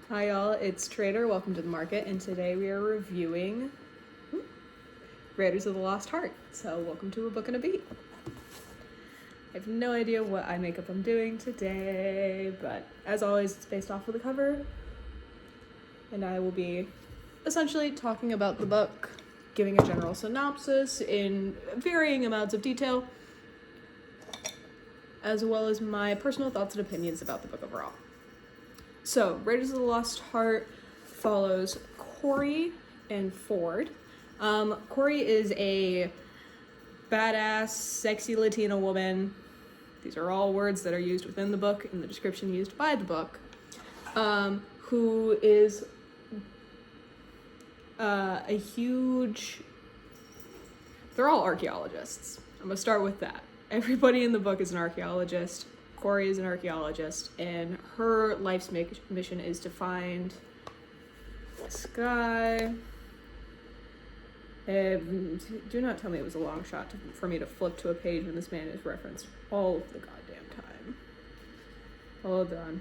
Hi y'all, it's Trader. Welcome to the market, and today we are reviewing Raiders of the Lost Heart. So welcome to A Book and a Beat. I have no idea what eye makeup I'm doing today, but as always, it's based off of the cover, and I will be essentially talking about the book, giving a general synopsis in varying amounts of detail, as well as my personal thoughts and opinions about the book overall. So, Raiders of the Lost Heart follows Corey and Ford. Corey is a badass, sexy Latina woman. These are all words that are used within the book, in the description used by the book, who is a huge... They're all archaeologists. I'm going to start with that. Everybody in the book is an archaeologist. Corey is an archaeologist, and her life's mission is to find this guy. Do not tell me it was a long shot for me to flip to a page when this man is referenced all of the goddamn time. Hold on.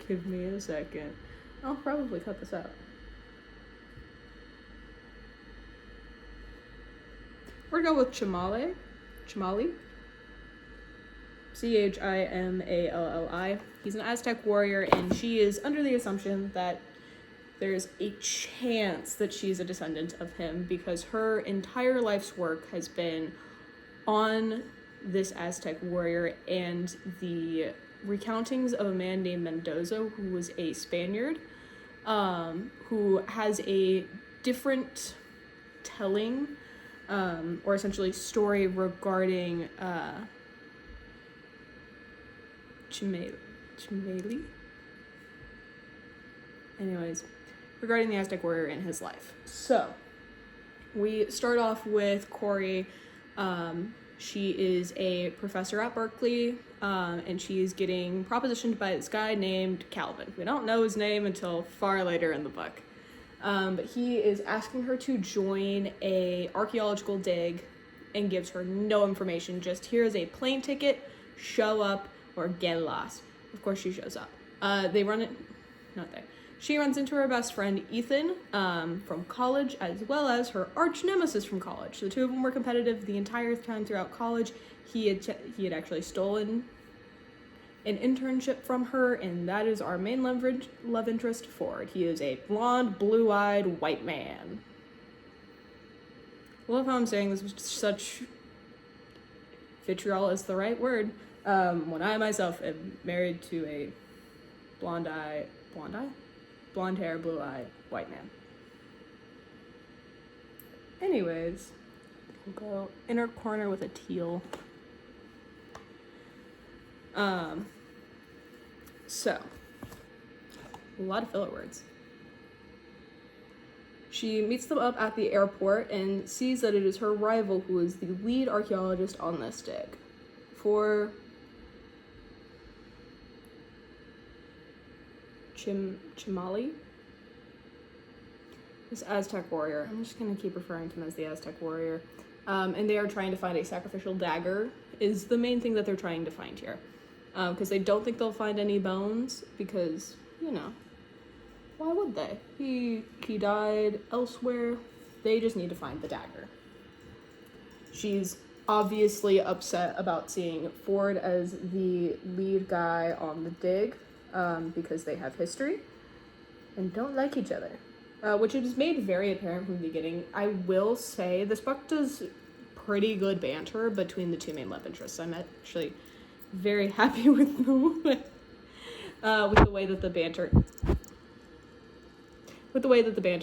Give me a second. I'll probably cut this out. We're gonna go with Chimali. Chimalli. He's an Aztec warrior, and she is under the assumption that there's a chance that she's a descendant of him because her entire life's work has been on this Aztec warrior and the recountings of a man named Mendoza, who was a Spaniard, who has a different telling, or essentially story regarding Chimali? Anyways, regarding the Aztec warrior in his life. So, we start off with Corey. She is a professor at Berkeley, and she's getting propositioned by this guy named Calvin. We don't know his name until far later in the book. But he is asking her to join a archaeological dig and gives her no information. Just, here's a plane ticket, show up, or get lost. Of course she shows up. She runs into her best friend Ethan from college, as well as her arch nemesis from college. The two of them were competitive the entire time throughout college. He had actually stolen an internship from her, and that is our main love interest, Ford. He is a blonde, blue-eyed white man. I love how I'm saying this with such vitriol is the right word. When I myself am married to a blonde hair, blue-eyed white man. Anyways, we'll go inner corner with a teal. So, a lot of filler words. She meets them up at the airport and sees that it is her rival who is the lead archaeologist on this dig. For Chimali, this Aztec warrior. I'm just gonna keep referring to him as the Aztec warrior. And they are trying to find a sacrificial dagger, is the main thing that they're trying to find here. Because they don't think they'll find any bones, because, you know, why would they? He died elsewhere. They just need to find the dagger. She's obviously upset about seeing Ford as the lead guy on the dig, because they have history and don't like each other, which is made very apparent from the beginning. I will say this book does pretty good banter between the two main love interests. I'm actually very happy with the way that the banter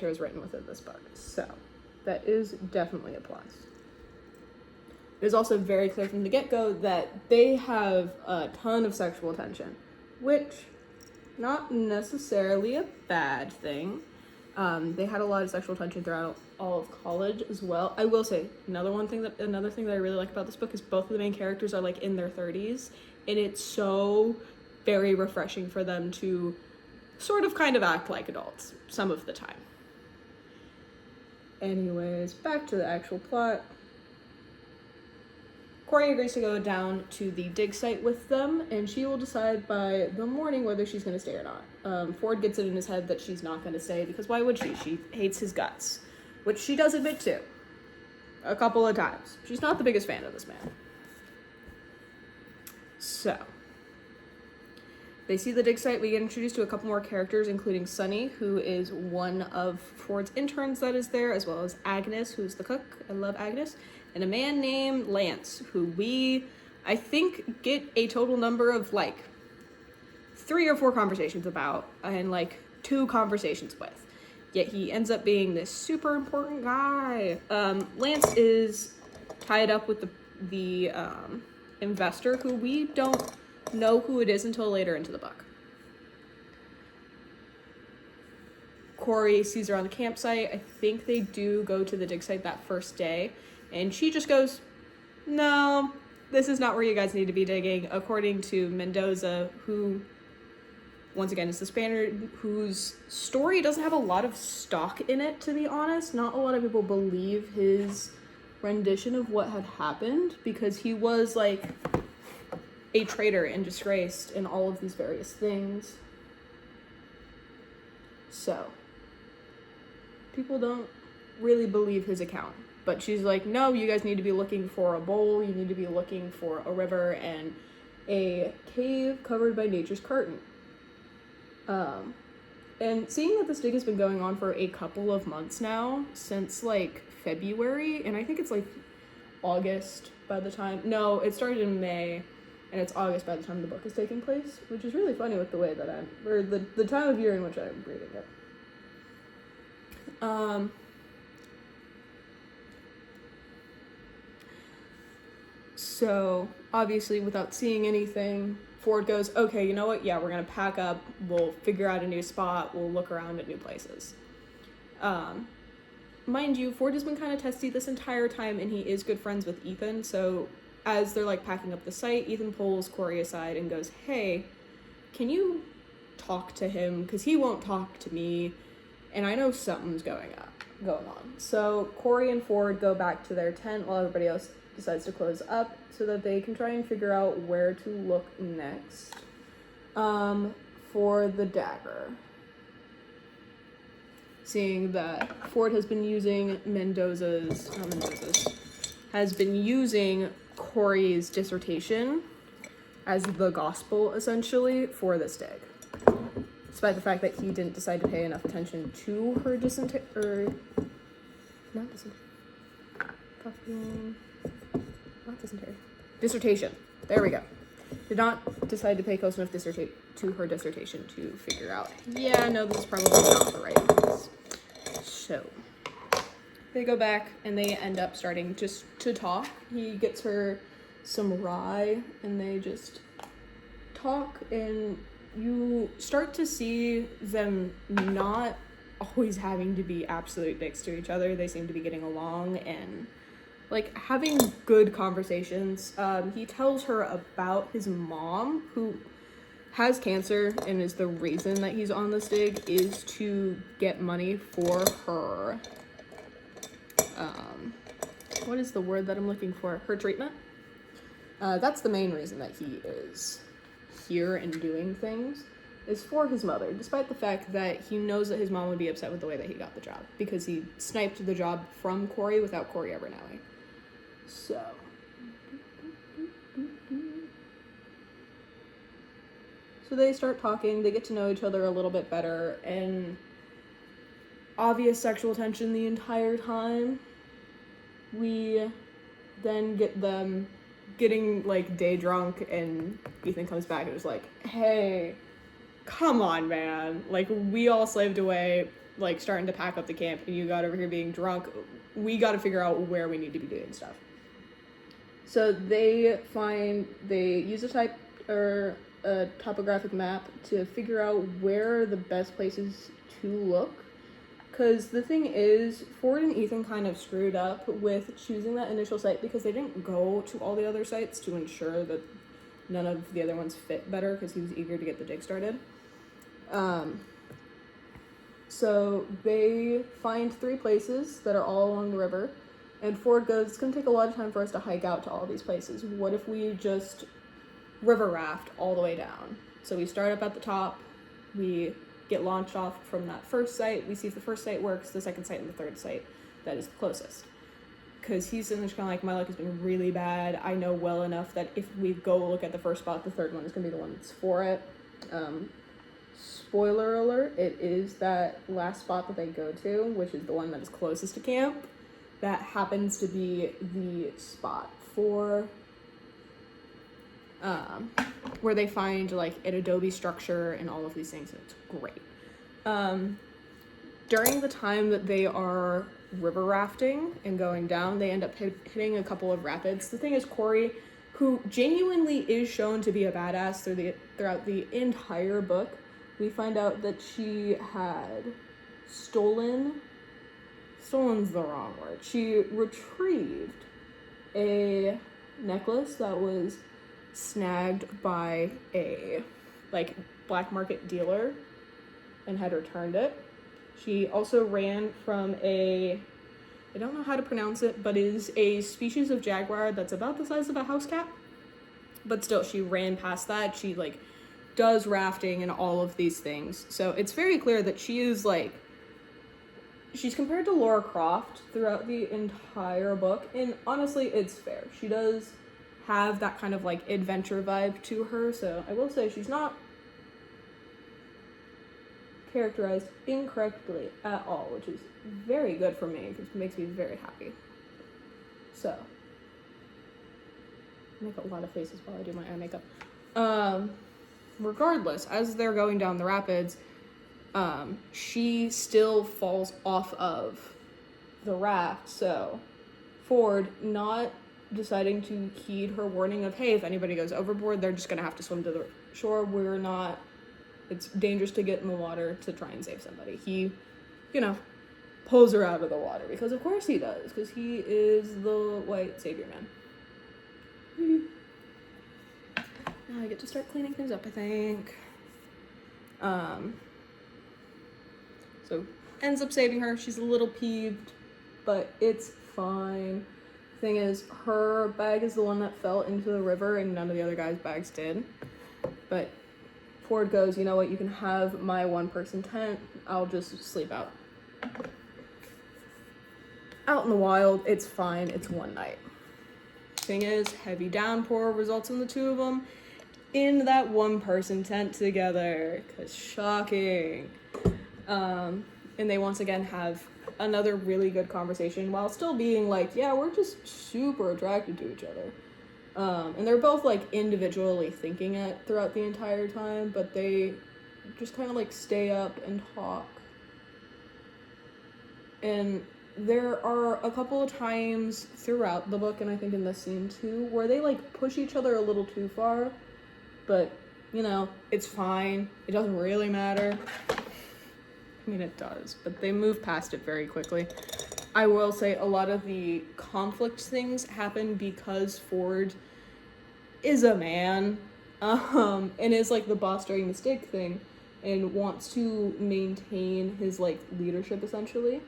is written within this book. So that is definitely a plus. It is also very clear from the get-go that they have a ton of sexual tension, which not necessarily a bad thing. They had a lot of sexual tension throughout all of college as well. I will say another thing that I really like about this book is both of the main characters are like in their 30s, and it's so very refreshing for them to sort of kind of act like adults some of the time. Anyways, back to the actual plot. Corey agrees to go down to the dig site with them, and she will decide by the morning whether she's going to stay or not. Ford gets it in his head that she's not going to stay, because why would she? She hates his guts, which she does admit to a couple of times. She's not the biggest fan of this man. So, they see the dig site. We get introduced to a couple more characters, including Sunny, who is one of Ford's interns that is there, as well as Agnes, who's the cook. I love Agnes. And a man named Lance, who we, I think, get a total number of, like, 3 or 4 conversations about, and, like, 2 conversations with. Yet he ends up being this super important guy. Lance is tied up with the investor, who we don't know who it is until later into the book. Corey sees her on the campsite. I think they do go to the dig site that first day, and she just goes, no, this is not where you guys need to be digging. According to Mendoza, who, once again, is the Spaniard whose story doesn't have a lot of stock in it, to be honest. Not a lot of people believe his rendition of what had happened, because he was, like, a traitor and disgraced in all of these various things. So, people don't really believe his account. But she's like, no, you guys need to be looking for a bowl, you need to be looking for a river, and a cave covered by nature's curtain. And seeing that this dig has been going on for a couple of months now, since, like, February, and I think it's, like, August by the time, no, it started in May, and it's August by the time the book is taking place, which is really funny with the way that or the time of year in which I'm reading it. So, obviously, without seeing anything, Ford goes, okay, you know what, yeah, we're gonna pack up, we'll figure out a new spot, we'll look around at new places. Mind you, Ford has been kind of testy this entire time, and he is good friends with Ethan, so as they're, like, packing up the site, Ethan pulls Corey aside and goes, hey, can you talk to him? Because he won't talk to me, and I know something's going on. So Corey and Ford go back to their tent while everybody else decides to close up so that they can try and figure out where to look next for the dagger. Seeing that Ford has been using has been using Corey's dissertation as the gospel, essentially, for this dig. Despite the fact that he didn't decide to pay enough attention to her dissertation. There we go. Did not decide to pay close enough to her dissertation to figure out, yeah, no, this is probably not the right place. So, they go back and they end up starting just to talk. He gets her some rye and they just talk, and you start to see them not always having to be absolute dicks to each other. They seem to be getting along and, like, having good conversations. He tells her about his mom, who has cancer, and is the reason that he's on this dig, is to get money for her. What is the word that I'm looking for? Her treatment? That's the main reason that he is here and doing things, is for his mother, despite the fact that he knows that his mom would be upset with the way that he got the job, because he sniped the job from Corey without Corey ever knowing. So, they start talking, they get to know each other a little bit better, and obvious sexual tension the entire time. We then get them getting, like, day drunk, and Ethan comes back and is like, hey, come on, man. Like, we all slaved away, like, starting to pack up the camp, and you got over here being drunk. We got to figure out where we need to be doing stuff. So they use a topographic map to figure out where are the best places to look. Because the thing is, Ford and Ethan kind of screwed up with choosing that initial site because they didn't go to all the other sites to ensure that none of the other ones fit better, because he was eager to get the dig started. So they find 3 places that are all along the river. And Ford goes, it's going to take a lot of time for us to hike out to all these places. What if we just river raft all the way down? So we start up at the top, we get launched off from that first site, we see if the first site works, the second site and the third site that is the closest. Because he's sitting there kind of like, my luck has been really bad. I know well enough that if we go look at the first spot, the third one is going to be the one that's for it. Spoiler alert, it is that last spot that they go to, which is the one that is closest to camp, that happens to be the spot for where they find like an adobe structure and all of these things, and it's great. During the time that they are river rafting and going down, they end up hitting a couple of rapids. The thing is, Corey, who genuinely is shown to be a badass throughout the entire book, we find out that she had stolen's the wrong word. She retrieved a necklace that was snagged by a like black market dealer and had returned it. She also ran from I don't know how to pronounce it, but is a species of jaguar that's about the size of a house cat. But still, she ran past that. She like does rafting and all of these things. So it's very clear that she is like, she's compared to Lara Croft throughout the entire book. And honestly, it's fair. She does have that kind of like adventure vibe to her. So I will say she's not characterized incorrectly at all, which is very good for me, because it makes me very happy. So, I make a lot of faces while I do my eye makeup. Regardless, as they're going down the rapids, she still falls off of the raft, so Ford, not deciding to heed her warning of, hey, if anybody goes overboard, they're just gonna have to swim to the shore, it's dangerous to get in the water to try and save somebody. He, pulls her out of the water, because of course he does, because he is the white savior man. Now I get to start cleaning things up, I think. So ends up saving her. She's a little peeved, but it's fine. Thing is, her bag is the one that fell into the river, and none of the other guys' bags did. But Ford goes, you know what, you can have my one-person tent. I'll just sleep out in the wild. It's fine. It's one night. Thing is, heavy downpour results in the two of them in that one-person tent together. 'Cause shocking. And they once again have another really good conversation while still being like, yeah, we're just super attracted to each other. And they're both like individually thinking it throughout the entire time, but they just kind of like stay up and talk. And there are a couple of times throughout the book, and I think in this scene too, where they like push each other a little too far, but it's fine. It doesn't really matter. I mean, it does, but they move past it very quickly. I will say a lot of the conflict things happen because Ford is a man, and is like the boss during the stake thing, and wants to maintain his like leadership essentially.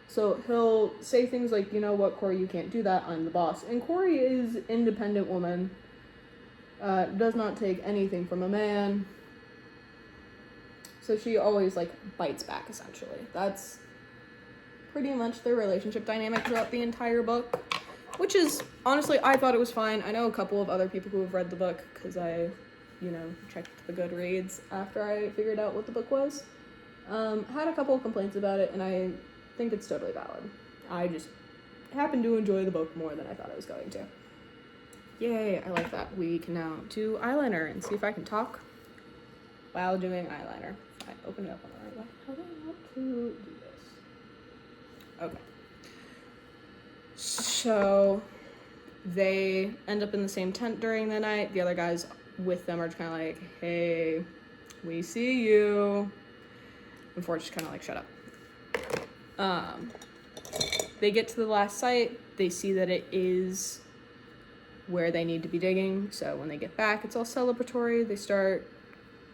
So he'll say things like, you know what, Corey, you can't do that, I'm the boss. And Corey is an independent woman, does not take anything from a man. So she always like bites back essentially. That's pretty much their relationship dynamic throughout the entire book, which is, honestly, I thought it was fine. I know a couple of other people who have read the book, because I, checked the Goodreads after I figured out what the book was. Had a couple of complaints about it, and I think it's totally valid. I just happened to enjoy the book more than I thought I was going to. Yay, I like that. We can now do eyeliner and see if I can talk while doing eyeliner. I opened it up on the right way. How do I want to do this? Okay. So they end up in the same tent during the night. The other guys with them are just kind of like, hey, we see you. And Ford's just kind of like, shut up. They get to the last site. They see that it is where they need to be digging. So when they get back, it's all celebratory. They start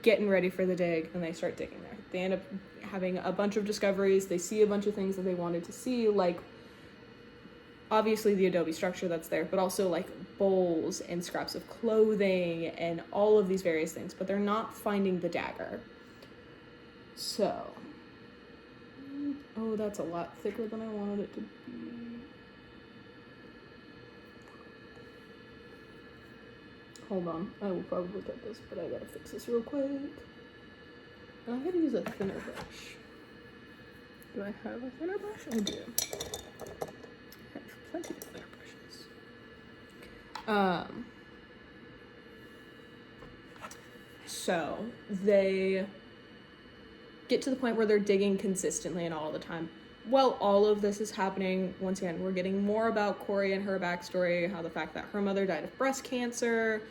getting ready for the dig, and they start digging there. They end up having a bunch of discoveries. They see a bunch of things that they wanted to see, like obviously the adobe structure that's there, but also like bowls and scraps of clothing and all of these various things, but they're not finding the dagger. So, oh, that's a lot thicker than I wanted it to be. Hold on, I will probably get this, but I gotta fix this real quick. And I'm gonna use a thinner brush. Do I have a thinner brush? I do. I have plenty of thinner brushes. So they get to the point where they're digging consistently and all the time. Well, all of this is happening, once again, we're getting more about Corey and her backstory, how the fact that her mother died of breast cancer.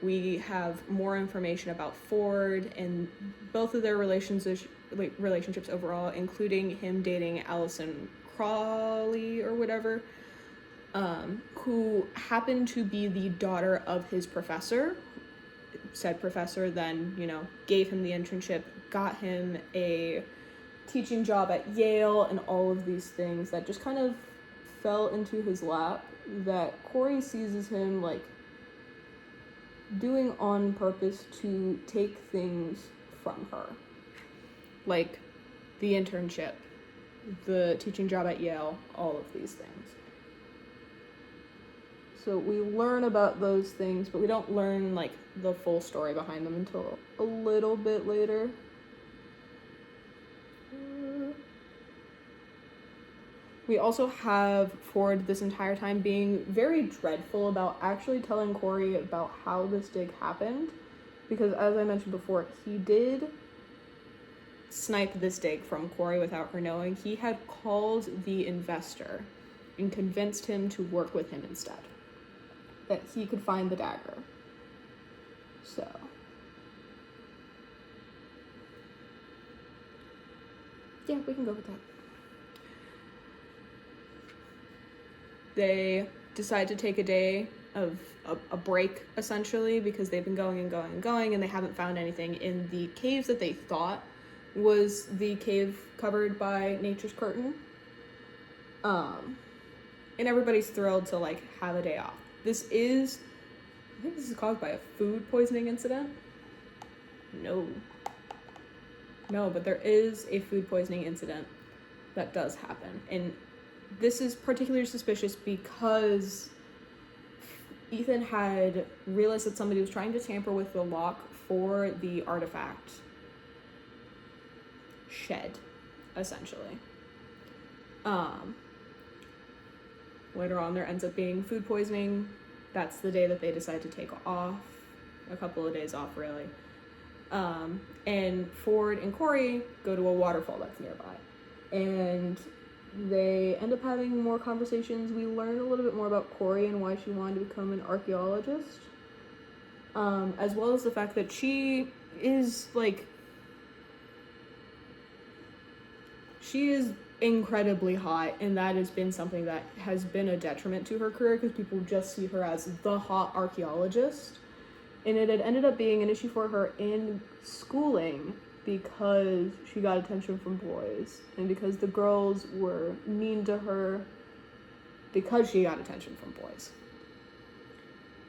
We have more information about Ford and both of their relationships overall, including him dating Allison Crawley or whatever, who happened to be the daughter of his professor. Said professor then, gave him the internship, got him a teaching job at Yale, and all of these things that just kind of fell into his lap that Corey sees as him like doing on purpose to take things from her, like the internship, the teaching job at Yale, all of these things. So we learn about those things, but we don't learn like the full story behind them until a little bit later. We also have Ford this entire time being very dreadful about actually telling Corey about how this dig happened, because as I mentioned before, he did snipe this dig from Corey without her knowing. He had called the investor and convinced him to work with him instead, that he could find the dagger. So yeah, we can go with that. They decide to take a day of a break, essentially, because they've been going and going and going, and they haven't found anything in the caves that they thought was the cave covered by Nature's Curtain. And everybody's thrilled to, like, have a day off. I think this is caused by a food poisoning incident. No, but there is a food poisoning incident that does happen, and this is particularly suspicious because Ethan had realized that somebody was trying to tamper with the lock for the artifact shed, essentially. Later on, there ends up being food poisoning. That's the day that they decide to take off. A couple of days off, really. And Ford and Corey go to a waterfall that's nearby. And they end up having more conversations. We learn a little bit more about Corey and why she wanted to become an archaeologist, as well as the fact that she is incredibly hot, and that has been something that has been a detriment to her career because people just see her as the hot archaeologist, and it had ended up being an issue for her in schooling because she got attention from boys, and because the girls were mean to her because she got attention from boys.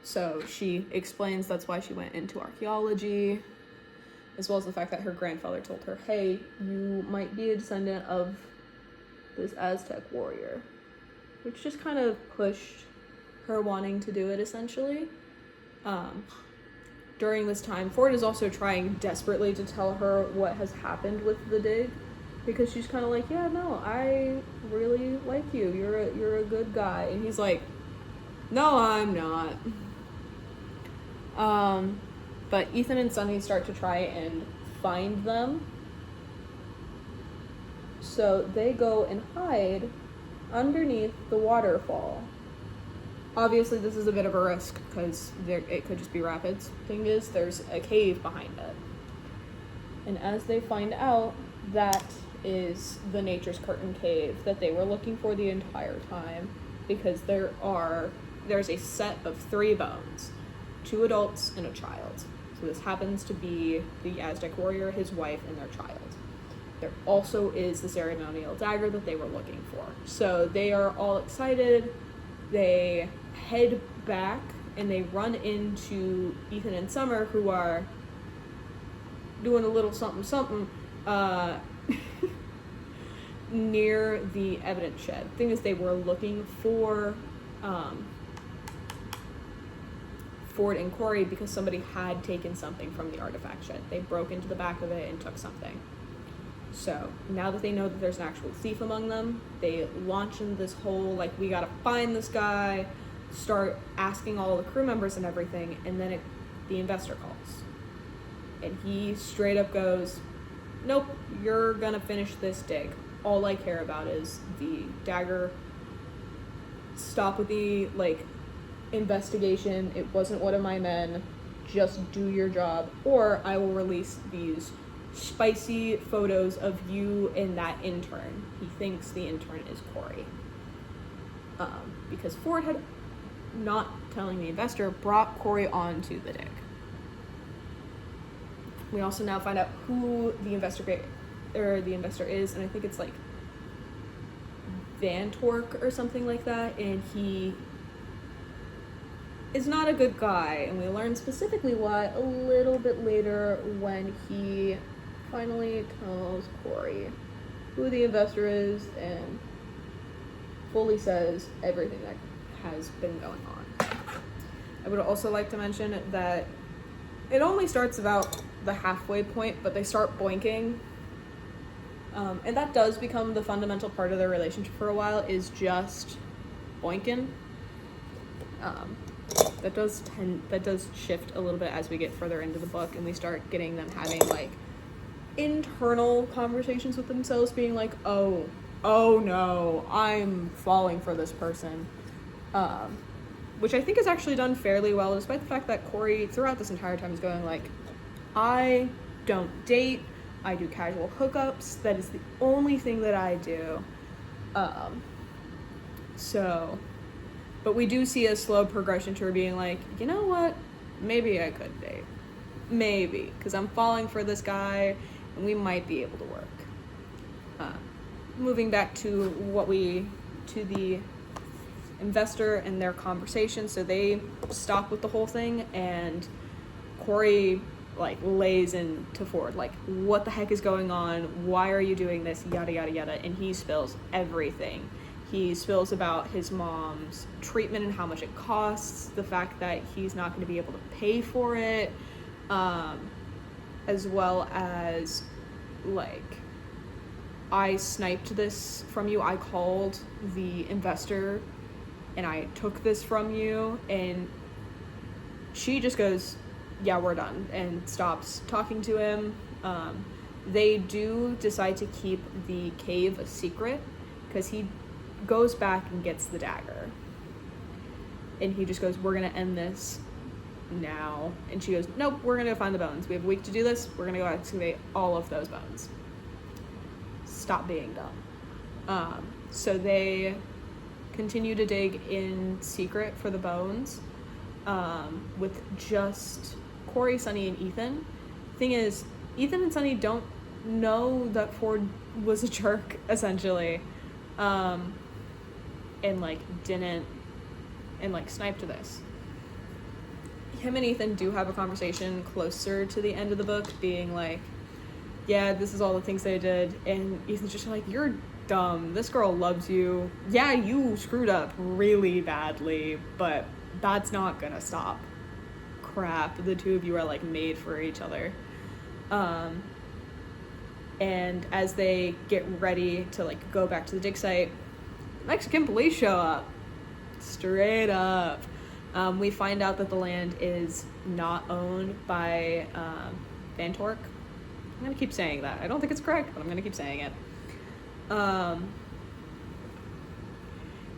So she explains that's why she went into archaeology, as well as the fact that her grandfather told her, hey, you might be a descendant of this Aztec warrior, which just kind of pushed her wanting to do it, essentially. During this time, Ford is also trying desperately to tell her what has happened with the dig, because she's kind of like, yeah, no, I really like you. You're a good guy. And he's like, no, I'm not. But Ethan and Sunny start to try and find them. So they go and hide underneath the waterfall. Obviously, this is a bit of a risk because it could just be rapids. Thing is, there's a cave behind it. And as they find out, that is the Nature's Curtain cave that they were looking for the entire time, because there's a set of 3 bones, 2 adults and a child. So this happens to be the Aztec warrior, his wife, and their child. there also is the ceremonial dagger that they were looking for. So they are all excited. They head back and they run into Ethan and Summer, who are doing a little something near the evidence shed. The thing is, they were looking for Ford and Corey because somebody had taken something from the artifact shed. They broke into the back of it and took something. So now that they know that there's an actual thief among them, they launch into this whole, like, we gotta find this guy, start asking all the crew members and everything, and then the investor calls. And he straight up goes, nope, you're gonna finish this dig. All I care about is the dagger. Stop with the, like, investigation. It wasn't one of my men. Just do your job, or I will release these spicy photos of you and that intern. He thinks the intern is Corey. Because Ford had, not telling the investor, brought Corey onto the dig. We also now find out who the investor is, and I think it's like Van Tork or something like that, and he is not a good guy, and we learn specifically why a little bit later when he finally tells Corey who the investor is and fully says everything that has been going on. I would also like to mention that it only starts about the halfway point, but they start boinking. And that does become the fundamental part of their relationship for a while, is just boinking. That does shift a little bit as we get further into the book and we start getting them having, like, internal conversations with themselves, being like, oh no, I'm falling for this person. Which I think is actually done fairly well, despite the fact that Corey, throughout this entire time, is going like, I don't date, I do casual hookups, that is the only thing that I do. But we do see a slow progression to her being like, you know what, maybe I could date. Maybe, because I'm falling for this guy, and we might be able to work. Moving back to the investor and their conversation, so they stop with the whole thing, and Corey, like, lays into Ford, like, what the heck is going on? Why are you doing this? Yada, yada, yada. And he spills everything. He spills about his mom's treatment and how much it costs, the fact that he's not going to be able to pay for it, as well as, like, I sniped this from you. I called the investor and I took this from you. And she just goes, yeah, we're done, and stops talking to him. They do decide to keep the cave a secret because he goes back and gets the dagger. And he just goes, we're going to end this now. And she goes, nope, we're going to go find the bones. We have a week to do this. We're going to go excavate all of those bones. Stop being dumb. So they continue to dig in secret for the bones, with just Corey, Sunny, and Ethan. Thing is, Ethan and Sunny don't know that Ford was a jerk, essentially. And, like, didn't, and, like, sniped this. Him and Ethan do have a conversation closer to the end of the book, being like, yeah, this is all the things they did, and Ethan's just like, you're dumb, this girl loves you, yeah, you screwed up really badly, but that's not gonna stop. Crap, the two of you are, like, made for each other. And as they get ready to, like, go back to the dig site, Mexican police show up. Straight up. We find out that the land is not owned by Van Tork. I'm gonna keep saying that. I don't think it's correct, but I'm gonna keep saying it.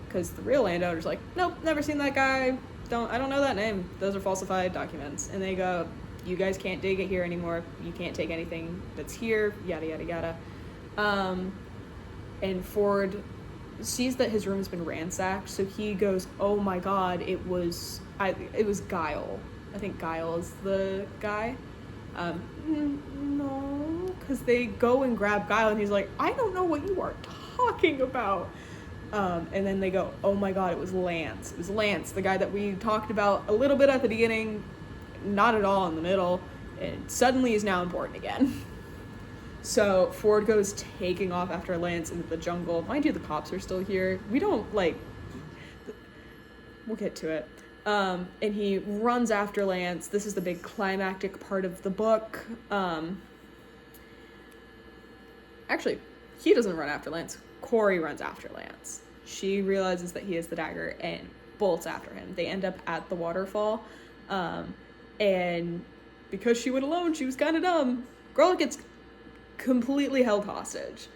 Because the real landowner's like, nope, never seen that guy. I don't know that name. Those are falsified documents. And they go, you guys can't dig it here anymore. You can't take anything that's here. Yada yada yada. And Ford sees that his room's been ransacked, so he goes, oh my god, it was Guile. I think Guile is the guy. No, because they go and grab Guile, and he's like, I don't know what you are talking about. And then they go, oh my god, it was Lance. It was Lance, the guy that we talked about a little bit at the beginning, not at all in the middle, and suddenly is now important again. So Ford goes taking off after Lance into the jungle. Mind you, the cops are still here. We don't, like... We'll get to it. And he runs after Lance. This is the big climactic part of the book. Actually, he doesn't run after Lance. Corey runs after Lance. She realizes that he has the dagger and bolts after him. They end up at the waterfall. And because she went alone, she was kind of dumb. Girl gets completely held hostage.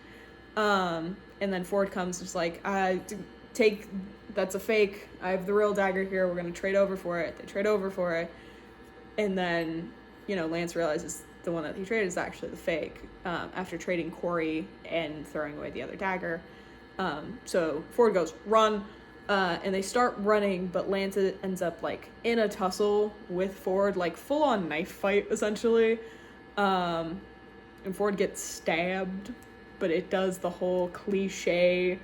And then Ford comes just like, that's a fake. I have the real dagger here. We're going to trade over for it. They trade over for it. And then, Lance realizes the one that he traded is actually the fake, after trading Corey and throwing away the other dagger. So Ford goes, run, and they start running, but Lance ends up, like, in a tussle with Ford, like, full-on knife fight, essentially. And Ford gets stabbed, but it does the whole cliche,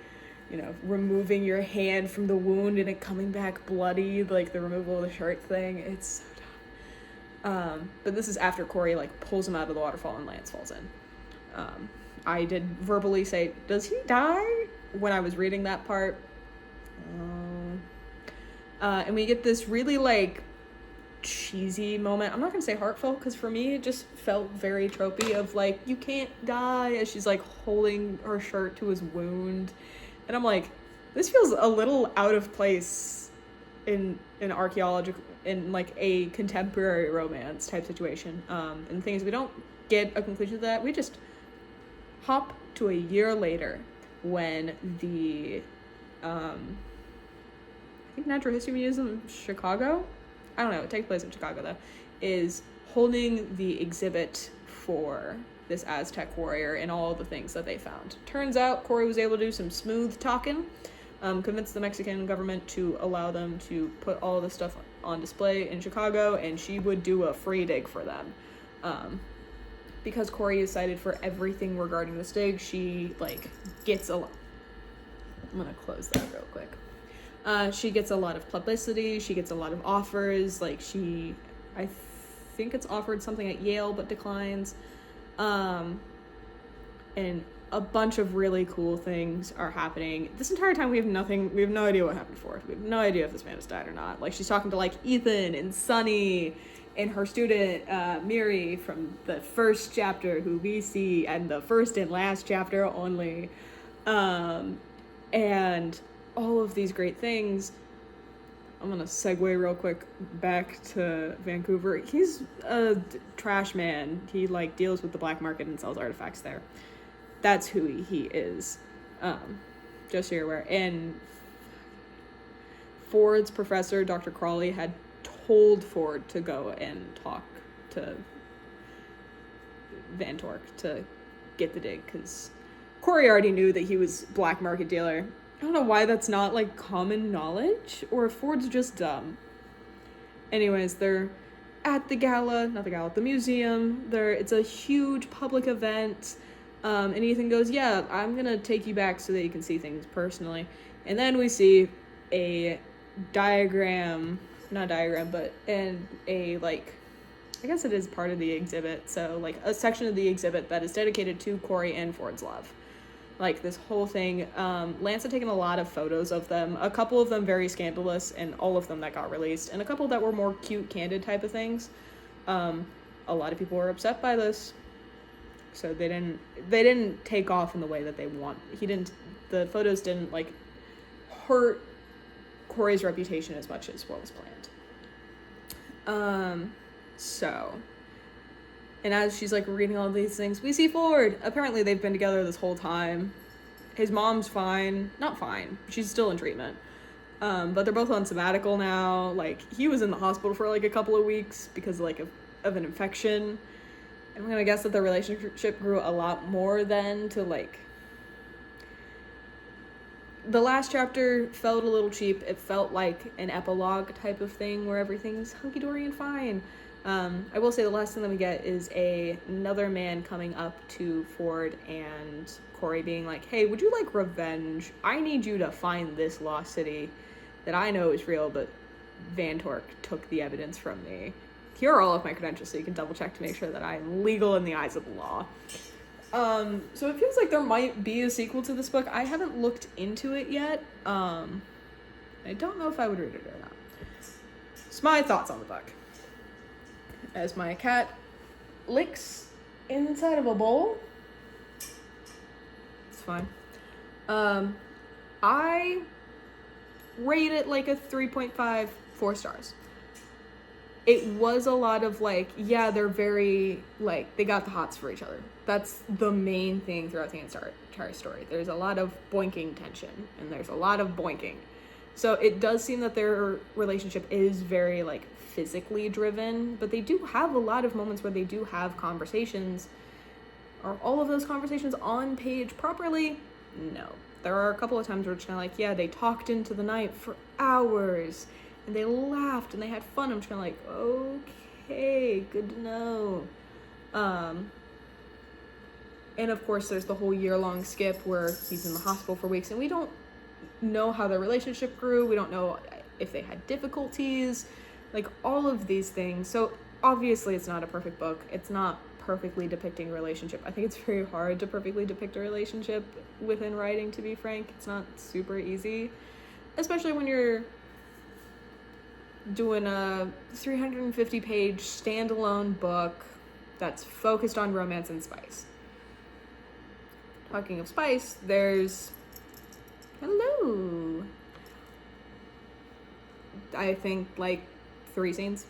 removing your hand from the wound and it coming back bloody, like the removal of the shirt thing. It's so dumb. But this is after Corey, like, pulls him out of the waterfall and Lance falls in. I did verbally say, does he die? When I was reading that part. And we get this really, like, cheesy moment. I'm not gonna say heartfelt, because for me it just felt very tropey of, like, you can't die, as she's, like, holding her shirt to his wound. And I'm like, this feels a little out of place in an archaeological, in, like, a contemporary romance type situation. And the thing is, we don't get a conclusion to that. We just hop to a year later when the, I think Natural History Museum in Chicago, I don't know, it takes place in Chicago though, is holding the exhibit for this Aztec warrior and all the things that they found. Turns out Corey was able to do some smooth talking, convince the Mexican government to allow them to put all the stuff on display in Chicago, and she would do a free dig for them. Because Corey is cited for everything regarding this dig, she, like, gets a lot. I'm gonna close that real quick. She gets a lot of publicity, she gets a lot of offers, like, I think it's offered something at Yale but declines. And a bunch of really cool things are happening. This entire time we have no idea what happened to Ford. We have no idea if this man has died or not. Like, she's talking to, like, Ethan and Sunny and her student, Miri, from the first chapter, who we see in the first and last chapter only. And all of these great things. I'm gonna segue real quick back to Vancouver. He's a trash man. He, like, deals with the black market and sells artifacts there. That's who he is. Just so you're aware. And Ford's professor, Dr. Crawley, had told Ford to go and talk to Van Tork to get the dig, because Corey already knew that he was black market dealer. I don't know why that's not, like, common knowledge, or if Ford's just dumb. Anyways, they're at the museum. It's a huge public event. And Ethan goes, yeah, I'm gonna take you back so that you can see things personally. And then we see a like, I guess it is part of the exhibit. So, like, a section of the exhibit that is dedicated to Corey and Ford's love. Like, this whole thing, Lance had taken a lot of photos of them, a couple of them very scandalous, and all of them that got released, and a couple that were more cute, candid type of things. A lot of people were upset by this, so they didn't take off in the way that they want. The photos didn't, like, hurt Corey's reputation as much as what was planned. And as she's, like, reading all these things, we see Ford. Apparently they've been together this whole time. His mom's fine. Not fine. She's still in treatment. But they're both on sabbatical now. Like, he was in the hospital for, like, a couple of weeks because, like, of an infection. I'm gonna guess that their relationship grew a lot more then to, like... The last chapter felt a little cheap. It felt like an epilogue type of thing where everything's hunky-dory and fine. I will say the last thing that we get is another man coming up to Ford and Corey being like, hey, would you like revenge? I need you to find this lost city that I know is real, but Van Torque took the evidence from me. Here are all of my credentials so you can double check to make sure that I'm legal in the eyes of the law. So it feels like there might be a sequel to this book. I haven't looked into it yet. I don't know if I would read it or not. It's my thoughts on the book. As my cat licks inside of a bowl. It's fine. I rate it like a 3.5, 4 stars. It was a lot of like, yeah, they're very, like, they got the hots for each other. That's the main thing throughout the entire story. There's a lot of boinking tension, and there's a lot of boinking. So it does seem that their relationship is very, like, physically driven, but they do have a lot of moments where they do have conversations. Are all of those conversations on page properly? No. There are a couple of times where it's kind of like, yeah, they talked into the night for hours, and they laughed, and they had fun. I'm just kind of like, okay, good to know. And of course, there's the whole year-long skip where he's in the hospital for weeks, and we don't know how their relationship grew. We don't know if they had difficulties, like all of these things. So obviously it's not a perfect book. It's not perfectly depicting a relationship. I think it's very hard to perfectly depict a relationship within writing, to be frank. It's not super easy, especially when you're doing a 350-page standalone book that's focused on romance and spice. Talking of spice, there's... Hello! I think, like, 3 scenes.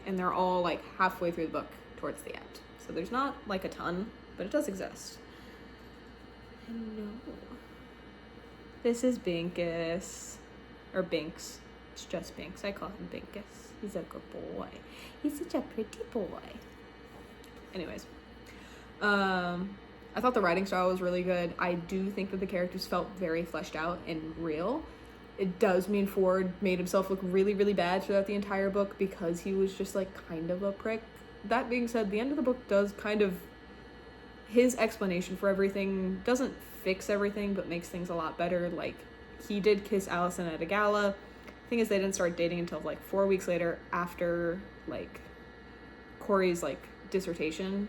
And they're all, like, halfway through the book towards the end. So there's not, like, a ton, but it does exist. Hello. This is Binkus. Or Binks. It's just Binks. I call him Binkus. He's a good boy. He's such a pretty boy. Anyways. I thought the writing style was really good. I do think that the characters felt very fleshed out and real. It does mean Ford made himself look really, really bad throughout the entire book because he was just, like, kind of a prick. That being said, the end of the book does kind of... His explanation for everything doesn't fix everything, but makes things a lot better. Like, he did kiss Allison at a gala. The thing is, they didn't start dating until, like, 4 weeks later after, like, Corey's, like, dissertation,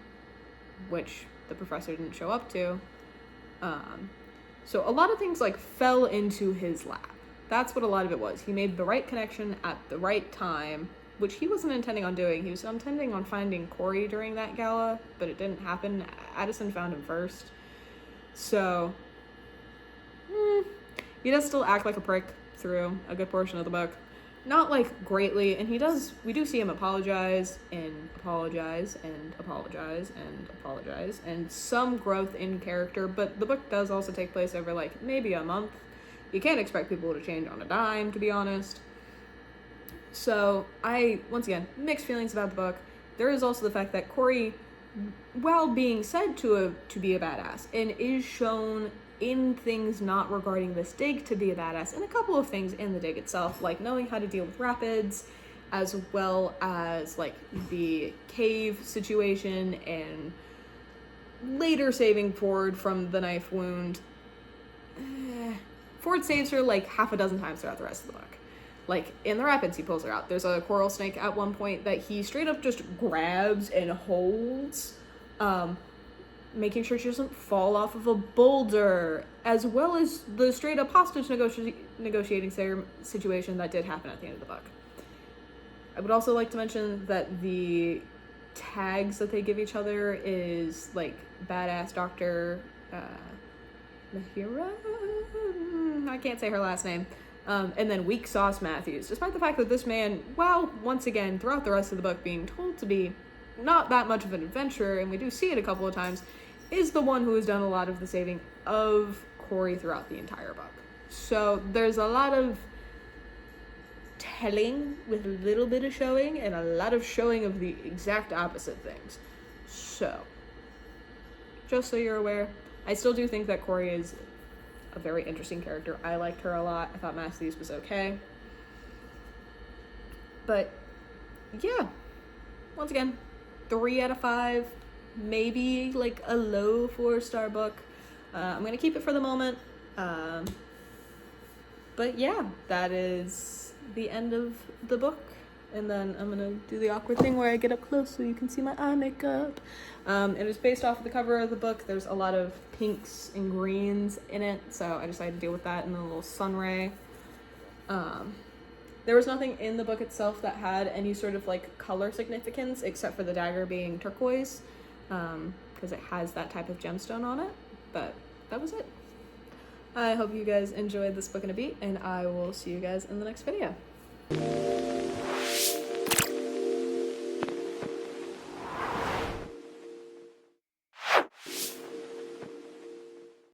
which the professor didn't show up to. So a lot of things, like, fell into his lap. That's what a lot of it was. He made the right connection at the right time, which he wasn't intending on doing. He was intending on finding Corey during that gala, but it didn't happen. Addison found him first. So, he does still act like a prick through a good portion of the book. Not, like, greatly, and we do see him apologize, and apologize, and apologize, and apologize, and some growth in character, but the book does also take place over, like, maybe a month. You can't expect people to change on a dime, to be honest. So, once again, mixed feelings about the book. There is also the fact that Corey, while being said to be a badass, and is shown in things not regarding this dig to be a badass, and a couple of things in the dig itself, like knowing how to deal with rapids, as well as, like, the cave situation, and later saving Ford from the knife wound. Ford saves her, like, half a dozen times throughout the rest of the book. Like, in the rapids, he pulls her out. There's a coral snake at one point that he straight up just grabs and holds, making sure she doesn't fall off of a boulder, as well as the straight up hostage negotiating situation that did happen at the end of the book. I would also like to mention that the tags that they give each other is, like, badass Dr. Mahira? I can't say her last name. And then Weak Sauce Matthews, despite the fact that this man, well, once again, throughout the rest of the book being told to be not that much of an adventurer, and we do see it a couple of times, is the one who has done a lot of the saving of Corey throughout the entire book. So there's a lot of telling with a little bit of showing, and a lot of showing of the exact opposite things. So, just so you're aware, I still do think that Corey is a very interesting character. I liked her a lot. I thought Matthews was okay. But, yeah. once again, 3 out of 5, maybe like a low 4-star book. I'm gonna keep it for the moment. But yeah, that is the end of the book. And then I'm gonna do the awkward thing where I get up close so you can see my eye makeup. It was based off of the cover of the book. There's a lot of pinks and greens in it, so I decided to deal with that in a little sun ray. There was nothing in the book itself that had any sort of like color significance except for the dagger being turquoise, because it has that type of gemstone on it, but that was it. I hope you guys enjoyed this book and a beat, and I will see you guys in the next video.